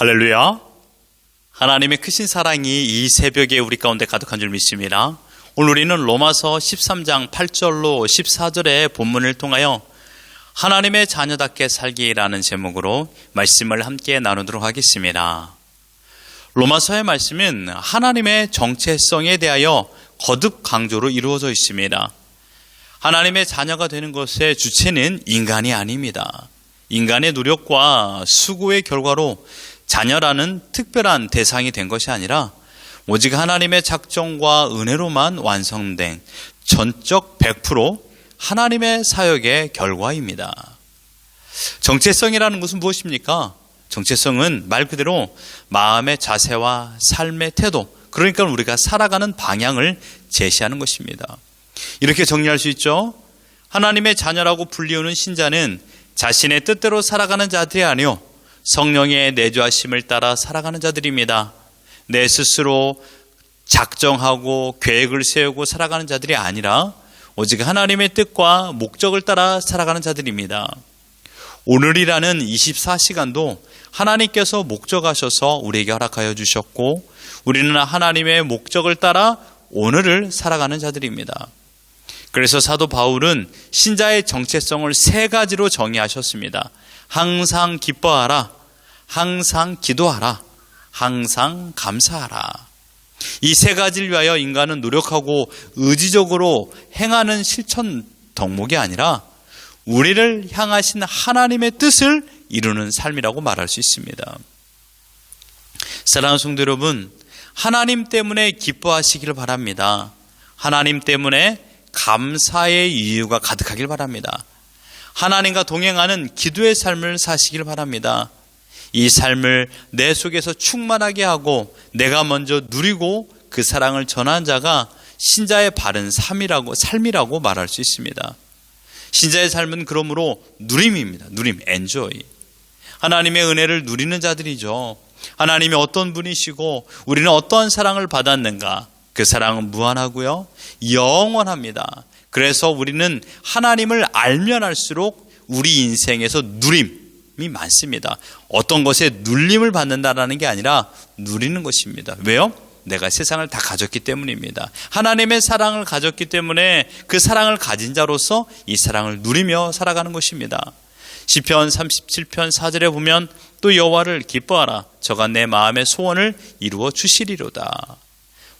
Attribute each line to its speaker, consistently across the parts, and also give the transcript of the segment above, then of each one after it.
Speaker 1: 할렐루야. 하나님의 크신 사랑이 이 새벽에 우리 가운데 가득한 줄 믿습니다. 오늘 우리는 로마서 13장 8절로 14절의 본문을 통하여 하나님의 자녀답게 살기라는 제목으로 말씀을 함께 나누도록 하겠습니다. 로마서의 말씀은 하나님의 정체성에 대하여 거듭 강조로 이루어져 있습니다. 하나님의 자녀가 되는 것의 주체는 인간이 아닙니다. 인간의 노력과 수고의 결과로 자녀라는 특별한 대상이 된 것이 아니라 오직 하나님의 작정과 은혜로만 완성된 전적 100% 하나님의 사역의 결과입니다. 정체성이라는 것은 무엇입니까? 정체성은 말 그대로 마음의 자세와 삶의 태도, 그러니까 우리가 살아가는 방향을 제시하는 것입니다. 이렇게 정리할 수 있죠. 하나님의 자녀라고 불리우는 신자는 자신의 뜻대로 살아가는 자들이 아니요 성령의 내주하심을 따라 살아가는 자들입니다. 내 스스로 작정하고 계획을 세우고 살아가는 자들이 아니라 오직 하나님의 뜻과 목적을 따라 살아가는 자들입니다. 오늘이라는 24시간도 하나님께서 목적하셔서 우리에게 허락하여 주셨고 우리는 하나님의 목적을 따라 오늘을 살아가는 자들입니다. 그래서 사도 바울은 신자의 정체성을 3가지로 정의하셨습니다. 항상 기뻐하라, 항상 기도하라, 항상 감사하라. 이 3가지를 위하여 인간은 노력하고 의지적으로 행하는 실천 덕목이 아니라 우리를 향하신 하나님의 뜻을 이루는 삶이라고 말할 수 있습니다. 사랑하는 성도 여러분, 하나님 때문에 기뻐하시길 바랍니다. 하나님 때문에 감사의 이유가 가득하길 바랍니다. 하나님과 동행하는 기도의 삶을 사시길 바랍니다. 이 삶을 내 속에서 충만하게 하고 내가 먼저 누리고 그 사랑을 전한 자가 신자의 바른 삶이라고 말할 수 있습니다. 신자의 삶은 그러므로 누림입니다. 누림, 엔조이. 하나님의 은혜를 누리는 자들이죠. 하나님이 어떤 분이시고 우리는 어떠한 사랑을 받았는가, 그 사랑은 무한하고요 영원합니다. 그래서 우리는 하나님을 알면 알수록 우리 인생에서 누림이 많습니다. 어떤 것에 눌림을 받는다라는 게 아니라 누리는 것입니다. 왜요? 내가 세상을 다 가졌기 때문입니다. 하나님의 사랑을 가졌기 때문에 그 사랑을 가진 자로서 이 사랑을 누리며 살아가는 것입니다. 시편 37편 4절에 보면 또 여호와를 기뻐하라, 저가 내 마음의 소원을 이루어 주시리로다.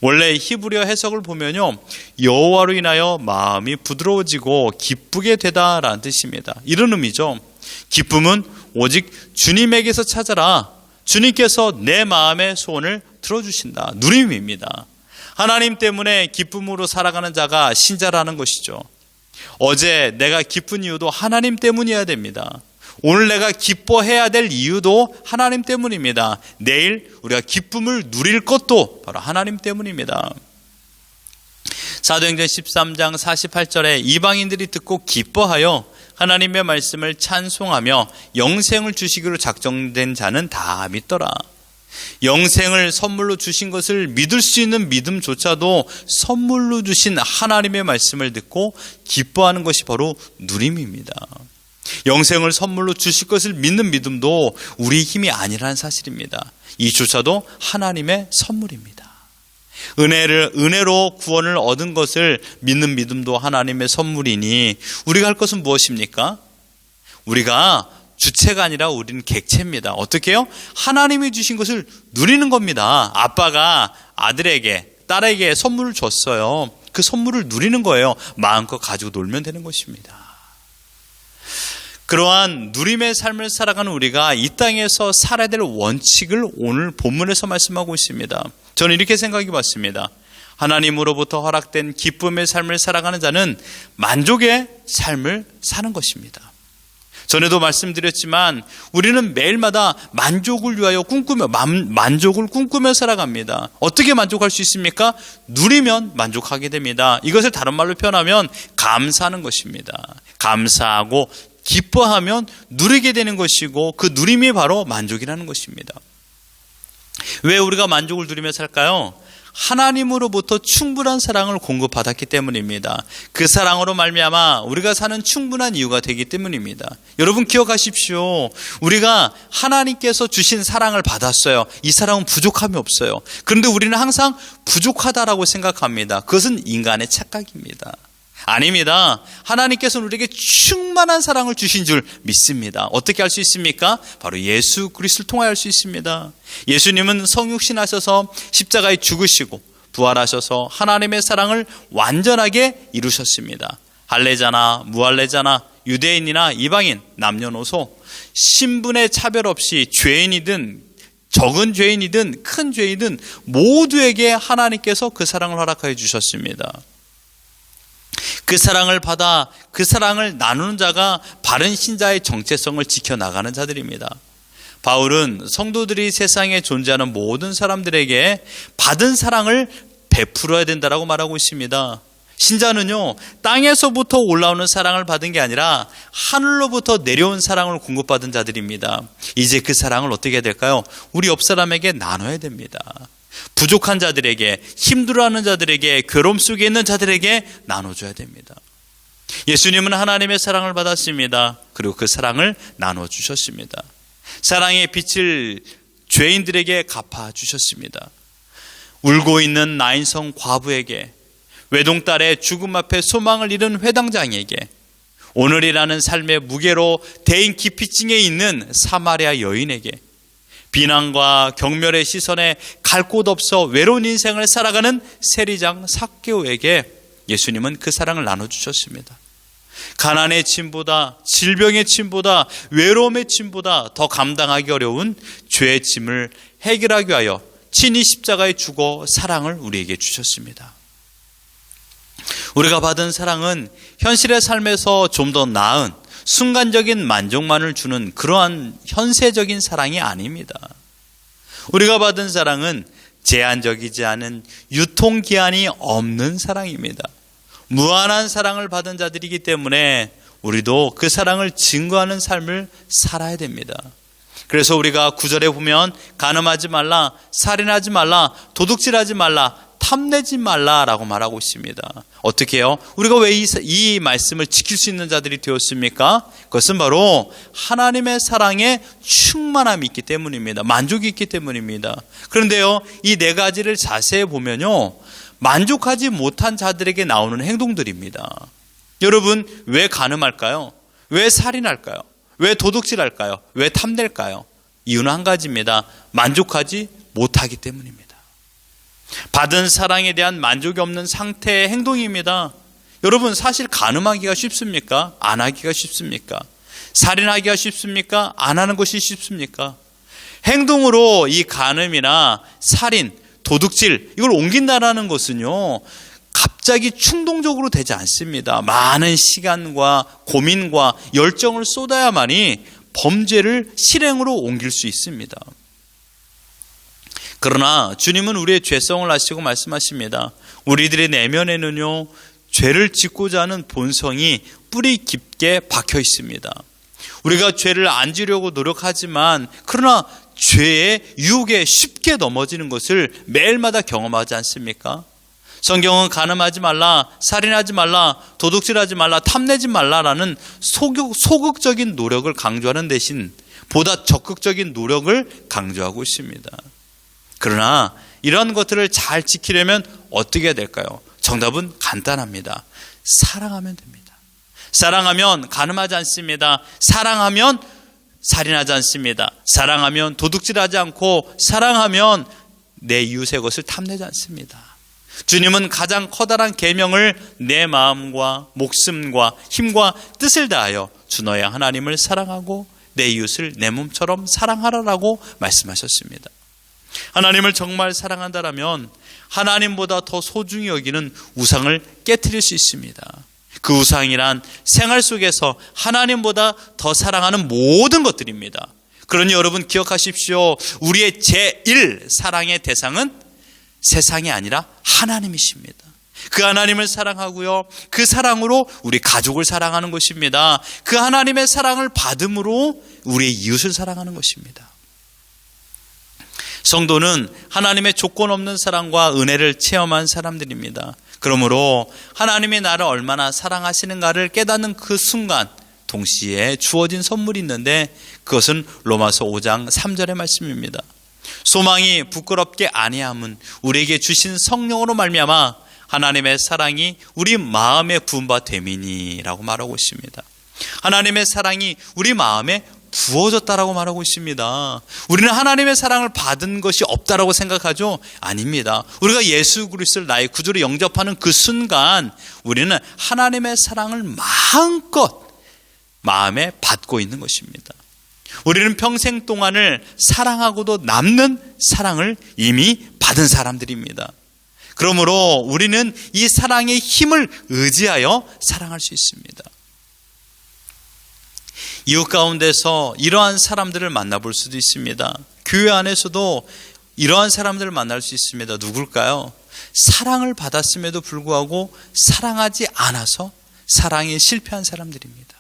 Speaker 1: 원래 히브리어 해석을 보면요, 여호와로 인하여 마음이 부드러워지고 기쁘게 되다라는 뜻입니다. 이런 의미죠. 기쁨은 오직 주님에게서 찾아라. 주님께서 내 마음의 소원을 들어주신다. 누림입니다. 하나님 때문에 기쁨으로 살아가는 자가 신자라는 것이죠. 어제 내가 기쁜 이유도 하나님 때문이어야 됩니다. 오늘 내가 기뻐해야 될 이유도 하나님 때문입니다. 내일 우리가 기쁨을 누릴 것도 바로 하나님 때문입니다. 사도행전 13장 48절에 이방인들이 듣고 기뻐하여 하나님의 말씀을 찬송하며 영생을 주시기로 작정된 자는 다 믿더라. 영생을 선물로 주신 것을 믿을 수 있는 믿음조차도 선물로 주신 하나님의 말씀을 듣고 기뻐하는 것이 바로 누림입니다. 영생을 선물로 주실 것을 믿는 믿음도 우리 힘이 아니라는 사실입니다. 이조차도 하나님의 선물입니다. 은혜로 구원을 얻은 것을 믿는 믿음도 하나님의 선물이니 우리가 할 것은 무엇입니까? 우리가 주체가 아니라 우리는 객체입니다. 어떻게 해요? 하나님이 주신 것을 누리는 겁니다. 아빠가 아들에게, 딸에게 선물을 줬어요. 그 선물을 누리는 거예요. 마음껏 가지고 놀면 되는 것입니다. 그러한 누림의 삶을 살아가는 우리가 이 땅에서 살아야 될 원칙을 오늘 본문에서 말씀하고 있습니다. 저는 이렇게 생각해 봤습니다. 하나님으로부터 허락된 기쁨의 삶을 살아가는 자는 만족의 삶을 사는 것입니다. 전에도 말씀드렸지만 우리는 매일마다 만족을 위하여 만족을 꿈꾸며 살아갑니다. 어떻게 만족할 수 있습니까? 누리면 만족하게 됩니다. 이것을 다른 말로 표현하면 감사하는 것입니다. 감사하고 기뻐하면 누리게 되는 것이고 그 누림이 바로 만족이라는 것입니다. 왜 우리가 만족을 누리며 살까요? 하나님으로부터 충분한 사랑을 공급받았기 때문입니다. 그 사랑으로 말미암아 우리가 사는 충분한 이유가 되기 때문입니다. 여러분 기억하십시오. 우리가 하나님께서 주신 사랑을 받았어요. 이 사랑은 부족함이 없어요. 그런데 우리는 항상 부족하다라고 생각합니다. 그것은 인간의 착각입니다. 아닙니다. 하나님께서는 우리에게 충만한 사랑을 주신 줄 믿습니다. 어떻게 할 수 있습니까? 바로 예수 그리스도를 통하여 할 수 있습니다. 예수님은 성육신하셔서 십자가에 죽으시고 부활하셔서 하나님의 사랑을 완전하게 이루셨습니다. 할례자나 무할례자나 유대인이나 이방인, 남녀노소 신분의 차별 없이 죄인이든 적은 죄인이든 큰 죄인이든 모두에게 하나님께서 그 사랑을 허락하여 주셨습니다. 그 사랑을 받아 그 사랑을 나누는 자가 바른 신자의 정체성을 지켜나가는 자들입니다. 바울은 성도들이 세상에 존재하는 모든 사람들에게 받은 사랑을 베풀어야 된다고 말하고 있습니다. 신자는요, 땅에서부터 올라오는 사랑을 받은 게 아니라 하늘로부터 내려온 사랑을 공급받은 자들입니다. 이제 그 사랑을 어떻게 해야 될까요? 우리 옆 사람에게 나눠야 됩니다. 부족한 자들에게, 힘들어하는 자들에게, 괴로움 속에 있는 자들에게 나눠줘야 됩니다. 예수님은 하나님의 사랑을 받았습니다. 그리고 그 사랑을 나눠주셨습니다. 사랑의 빛을 죄인들에게 갚아주셨습니다. 울고 있는 나인성 과부에게, 외동딸의 죽음 앞에 소망을 잃은 회당장에게, 오늘이라는 삶의 무게로 대인 기피증에 있는 사마리아 여인에게, 비난과 경멸의 시선에 갈 곳 없어 외로운 인생을 살아가는 세리장 삭개오에게 예수님은 그 사랑을 나눠주셨습니다. 가난의 짐보다, 질병의 짐보다, 외로움의 짐보다 더 감당하기 어려운 죄의 짐을 해결하기 위하여 친히 십자가에 죽어 사랑을 우리에게 주셨습니다. 우리가 받은 사랑은 현실의 삶에서 좀 더 나은 순간적인 만족만을 주는 그러한 현세적인 사랑이 아닙니다. 우리가 받은 사랑은 제한적이지 않은 유통기한이 없는 사랑입니다. 무한한 사랑을 받은 자들이기 때문에 우리도 그 사랑을 증거하는 삶을 살아야 됩니다. 그래서 우리가 9절에 보면 간음하지 말라, 살인하지 말라, 도둑질하지 말라, 탐내지 말라라고 말하고 있습니다. 어떻게 해요? 우리가 왜 이 말씀을 지킬 수 있는 자들이 되었습니까? 그것은 바로 하나님의 사랑에 충만함이 있기 때문입니다. 만족이 있기 때문입니다. 그런데요, 이 네 가지를 자세히 보면요, 만족하지 못한 자들에게 나오는 행동들입니다. 여러분, 왜 간음할까요? 왜 살인할까요? 왜 도둑질할까요? 왜 탐낼까요? 이유는 한 가지입니다. 만족하지 못하기 때문입니다. 받은 사랑에 대한 만족이 없는 상태의 행동입니다. 여러분, 사실 간음하기가 쉽습니까? 안 하기가 쉽습니까? 살인하기가 쉽습니까? 안 하는 것이 쉽습니까? 행동으로 이 간음이나 살인, 도둑질 이걸 옮긴다라는 것은요, 갑자기 충동적으로 되지 않습니다. 많은 시간과 고민과 열정을 쏟아야만이 범죄를 실행으로 옮길 수 있습니다. 그러나 주님은 우리의 죄성을 아시고 말씀하십니다. 우리들의 내면에는요, 죄를 짓고자 하는 본성이 뿌리 깊게 박혀 있습니다. 우리가 죄를 안 지려고 노력하지만 그러나 죄의 유혹에 쉽게 넘어지는 것을 매일마다 경험하지 않습니까? 성경은 간음하지 말라, 살인하지 말라, 도둑질하지 말라, 탐내지 말라라는 소극적인 노력을 강조하는 대신 보다 적극적인 노력을 강조하고 있습니다. 그러나 이런 것들을 잘 지키려면 어떻게 해야 될까요? 정답은 간단합니다. 사랑하면 됩니다. 사랑하면 간음하지 않습니다. 사랑하면 살인하지 않습니다. 사랑하면 도둑질하지 않고, 사랑하면 내 이웃의 것을 탐내지 않습니다. 주님은 가장 커다란 계명을 내 마음과 목숨과 힘과 뜻을 다하여 주 너의 하나님을 사랑하고 내 이웃을 내 몸처럼 사랑하라라고 말씀하셨습니다. 하나님을 정말 사랑한다라면 하나님보다 더 소중히 여기는 우상을 깨트릴 수 있습니다. 그 우상이란 생활 속에서 하나님보다 더 사랑하는 모든 것들입니다. 그러니 여러분 기억하십시오. 우리의 제1 사랑의 대상은 세상이 아니라 하나님이십니다. 그 하나님을 사랑하고요, 그 사랑으로 우리 가족을 사랑하는 것입니다. 그 하나님의 사랑을 받음으로 우리의 이웃을 사랑하는 것입니다. 성도는 하나님의 조건 없는 사랑과 은혜를 체험한 사람들입니다. 그러므로 하나님이 나를 얼마나 사랑하시는가를 깨닫는 그 순간 동시에 주어진 선물이 있는데 그것은 로마서 5장 3절의 말씀입니다. 소망이 부끄럽게 아니함은 우리에게 주신 성령으로 말미암아 하나님의 사랑이 우리 마음에 부은 바 됨이니라고 말하고 있습니다. 하나님의 사랑이 우리 마음에 부어졌다라고 말하고 있습니다. 우리는 하나님의 사랑을 받은 것이 없다라고 생각하죠? 아닙니다. 우리가 예수 그리스도를 나의 구주로 영접하는 그 순간 우리는 하나님의 사랑을 마음껏 마음에 받고 있는 것입니다. 우리는 평생 동안을 사랑하고도 남는 사랑을 이미 받은 사람들입니다. 그러므로 우리는 이 사랑의 힘을 의지하여 사랑할 수 있습니다. 이웃 가운데서 이러한 사람들을 만나볼 수도 있습니다. 교회 안에서도 이러한 사람들을 만날 수 있습니다. 누굴까요? 사랑을 받았음에도 불구하고 사랑하지 않아서 사랑에 실패한 사람들입니다.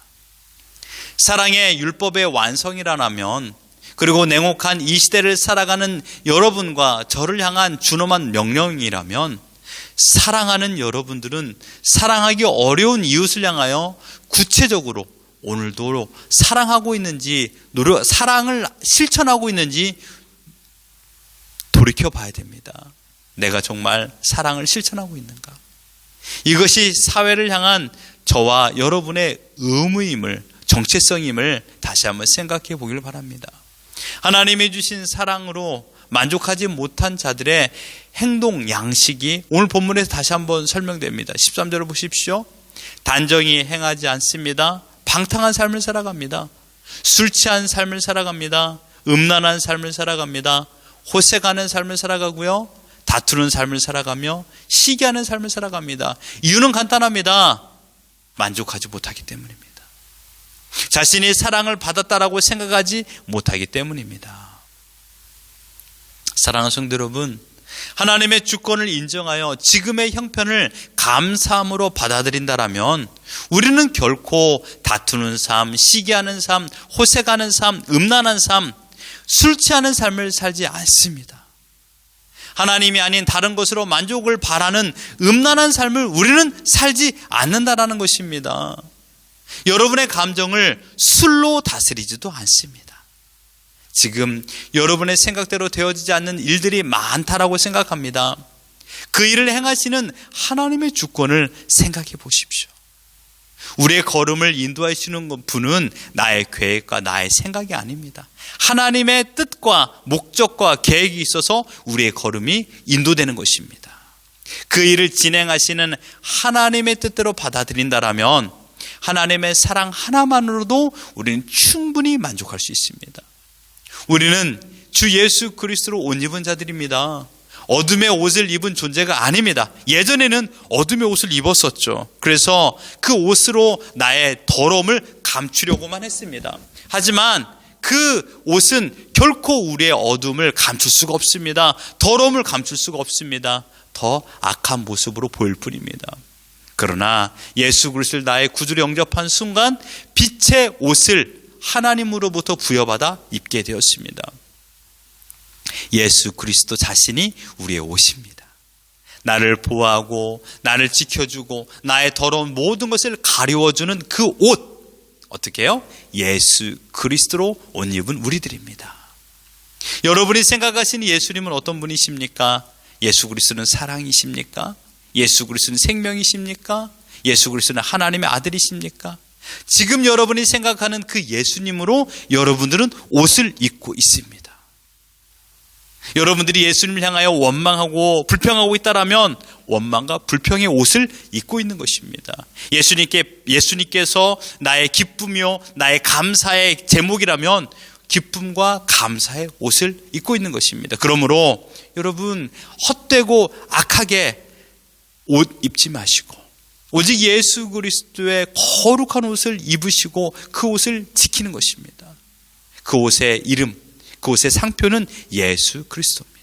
Speaker 1: 사랑의 율법의 완성이라면, 그리고 냉혹한 이 시대를 살아가는 여러분과 저를 향한 준엄한 명령이라면, 사랑하는 여러분들은 사랑하기 어려운 이웃을 향하여 구체적으로 오늘도 사랑하고 있는지, 사랑을 실천하고 있는지 돌이켜봐야 됩니다. 내가 정말 사랑을 실천하고 있는가? 이것이 사회를 향한 저와 여러분의 의무임을, 정체성임을 다시 한번 생각해 보길 바랍니다. 하나님이 주신 사랑으로 만족하지 못한 자들의 행동 양식이 오늘 본문에서 다시 한번 설명됩니다. 13절을 보십시오. 단정히 행하지 않습니다. 방탕한 삶을 살아갑니다. 술 취한 삶을 살아갑니다. 음란한 삶을 살아갑니다. 호색하는 삶을 살아가고요. 다투는 삶을 살아가며 시기하는 삶을 살아갑니다. 이유는 간단합니다. 만족하지 못하기 때문입니다. 자신이 사랑을 받았다라고 생각하지 못하기 때문입니다. 사랑하는 성도 여러분, 하나님의 주권을 인정하여 지금의 형편을 감사함으로 받아들인다라면 우리는 결코 다투는 삶, 시기하는 삶, 호색하는 삶, 음란한 삶, 술 취하는 삶을 살지 않습니다. 하나님이 아닌 다른 것으로 만족을 바라는 음란한 삶을 우리는 살지 않는다라는 것입니다. 여러분의 감정을 술로 다스리지도 않습니다. 지금 여러분의 생각대로 되어지지 않는 일들이 많다라고 생각합니다. 그 일을 행하시는 하나님의 주권을 생각해 보십시오. 우리의 걸음을 인도하시는 분은 나의 계획과 나의 생각이 아닙니다. 하나님의 뜻과 목적과 계획이 있어서 우리의 걸음이 인도되는 것입니다. 그 일을 진행하시는 하나님의 뜻대로 받아들인다라면 하나님의 사랑 하나만으로도 우리는 충분히 만족할 수 있습니다. 우리는 주 예수 그리스도로 옷 입은 자들입니다. 어둠의 옷을 입은 존재가 아닙니다. 예전에는 어둠의 옷을 입었었죠. 그래서 그 옷으로 나의 더러움을 감추려고만 했습니다. 하지만 그 옷은 결코 우리의 어둠을 감출 수가 없습니다. 더러움을 감출 수가 없습니다. 더 악한 모습으로 보일 뿐입니다. 그러나 예수 그리스도를 나의 구주로 영접한 순간 빛의 옷을 하나님으로부터 부여받아 입게 되었습니다. 예수 그리스도 자신이 우리의 옷입니다. 나를 보호하고 나를 지켜주고 나의 더러운 모든 것을 가리워주는 그 옷, 어떻게 해요? 예수 그리스도로 옷 입은 우리들입니다. 여러분이 생각하시는 예수님은 어떤 분이십니까? 예수 그리스도는 사랑이십니까? 예수 그리스도는 생명이십니까? 예수 그리스도는 하나님의 아들이십니까? 지금 여러분이 생각하는 그 예수님으로 여러분들은 옷을 입고 있습니다. 여러분들이 예수님을 향하여 원망하고 불평하고 있다라면 원망과 불평의 옷을 입고 있는 것입니다. 예수님께서 나의 기쁨이요 나의 감사의 제목이라면 기쁨과 감사의 옷을 입고 있는 것입니다. 그러므로 여러분 헛되고 악하게 옷 입지 마시고 오직 예수 그리스도의 거룩한 옷을 입으시고 그 옷을 지키는 것입니다. 그 옷의 이름, 그 옷의 상표는 예수 그리스도입니다.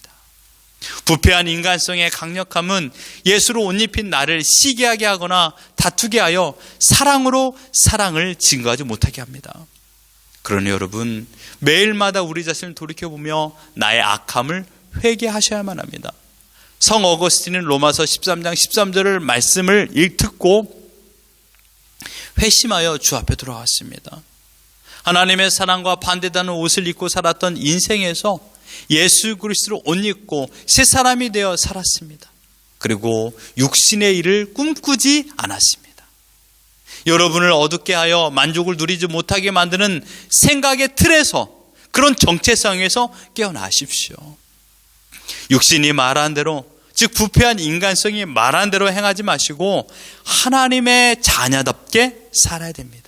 Speaker 1: 부패한 인간성의 강력함은 예수로 옷 입힌 나를 시기하게 하거나 다투게 하여 사랑으로 사랑을 증거하지 못하게 합니다. 그러니 여러분 매일마다 우리 자신을 돌이켜보며 나의 악함을 회개하셔야만 합니다. 성 어거스틴은 로마서 13장 13절을 말씀을 듣고 회심하여 주 앞에 돌아왔습니다. 하나님의 사랑과 반대되는 옷을 입고 살았던 인생에서 예수 그리스도로 옷 입고 새 사람이 되어 살았습니다. 그리고 육신의 일을 꿈꾸지 않았습니다. 여러분을 어둡게 하여 만족을 누리지 못하게 만드는 생각의 틀에서, 그런 정체성에서 깨어나십시오. 육신이 말한 대로, 즉 부패한 인간성이 말한 대로 행하지 마시고 하나님의 자녀답게 살아야 됩니다.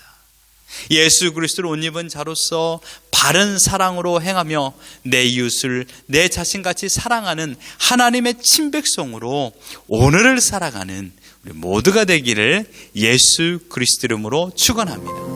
Speaker 1: 예수 그리스도를 옷 입은 자로서 바른 사랑으로 행하며 내 이웃을 내 자신같이 사랑하는 하나님의 친백성으로 오늘을 살아가는 우리 모두가 되기를 예수 그리스도 이름으로 축원합니다.